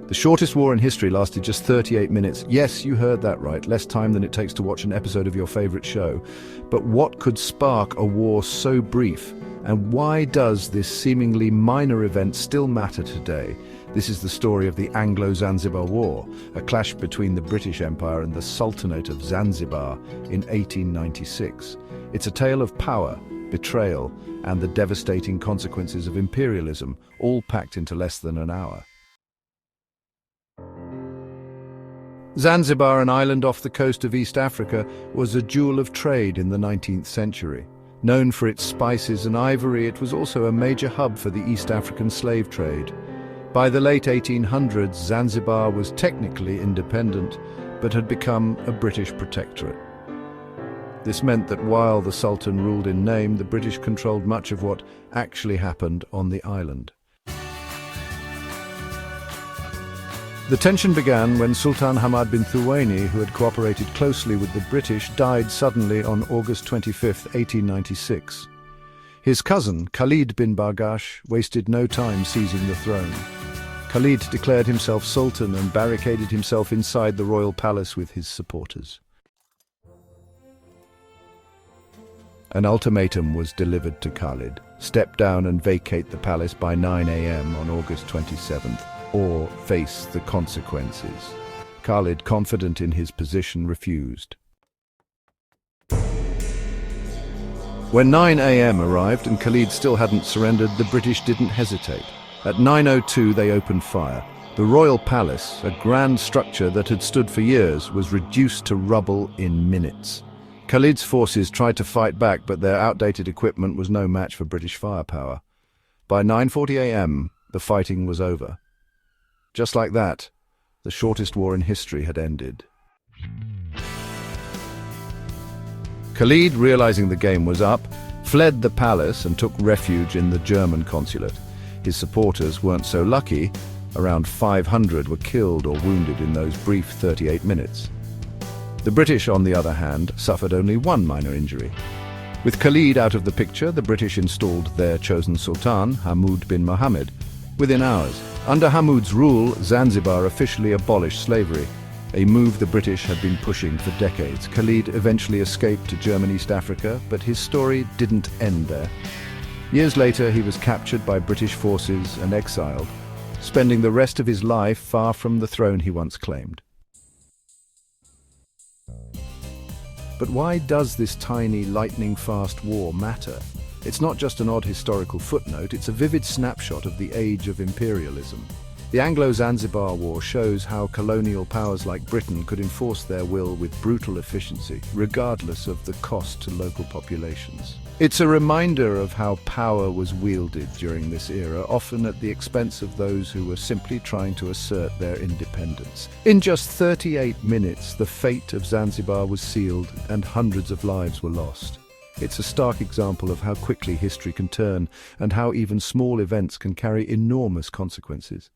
The shortest war in history lasted just 38 minutes. Yes, you heard that right, less time than it takes to watch an episode of your favorite show. But what could spark a war so brief? And why does this seemingly minor event still matter today? This is the story of the Anglo-Zanzibar War, a clash between the British Empire and the Sultanate of Zanzibar in 1896. It's a tale of power, betrayal, and the devastating consequences of imperialism, all packed into less than an hour. Zanzibar, an island off the coast of East Africa, was a jewel of trade in the 19th century. Known for its spices and ivory, it was also a major hub for the East African slave trade. By the late 1800s, Zanzibar was technically independent, but had become a British protectorate. This meant that while the Sultan ruled in name, the British controlled much of what actually happened on the island. The tension began when Sultan Hamad bin Thuwaini, who had cooperated closely with the British, died suddenly on August 25, 1896. His cousin, Khalid bin Bargash, wasted no time seizing the throne. Khalid declared himself Sultan and barricaded himself inside the royal palace with his supporters. An ultimatum was delivered to Khalid: step down and vacate the palace by 9 a.m. on August 27th, or face the consequences. Khalid, confident in his position, refused. When 9 a.m. arrived and Khalid still hadn't surrendered, the British didn't hesitate. At 9:02 they opened fire. The royal palace, a grand structure that had stood for years, was reduced to rubble in minutes. Khalid's forces tried to fight back, but their outdated equipment was no match for British firepower. By 9:40 a.m. the fighting was over. Just like that, the shortest war in history had ended. Khalid, realizing the game was up, fled the palace and took refuge in the German consulate. His supporters weren't so lucky. Around 500 were killed or wounded in those brief 38 minutes. The British, on the other hand, suffered only one minor injury. With Khalid out of the picture, the British installed their chosen Sultan, Hamoud bin Mohammed, within hours. Under Hamoud's rule, Zanzibar officially abolished slavery, a move the British had been pushing for decades. Khalid eventually escaped to German East Africa, but his story didn't end there. Years later, he was captured by British forces and exiled, spending the rest of his life far from the throne he once claimed. But why does this tiny, lightning-fast war matter? It's not just an odd historical footnote, it's a vivid snapshot of the age of imperialism. The Anglo-Zanzibar War shows how colonial powers like Britain could enforce their will with brutal efficiency, regardless of the cost to local populations. It's a reminder of how power was wielded during this era, often at the expense of those who were simply trying to assert their independence. In just 38 minutes, the fate of Zanzibar was sealed and hundreds of lives were lost. It's a stark example of how quickly history can turn and how even small events can carry enormous consequences.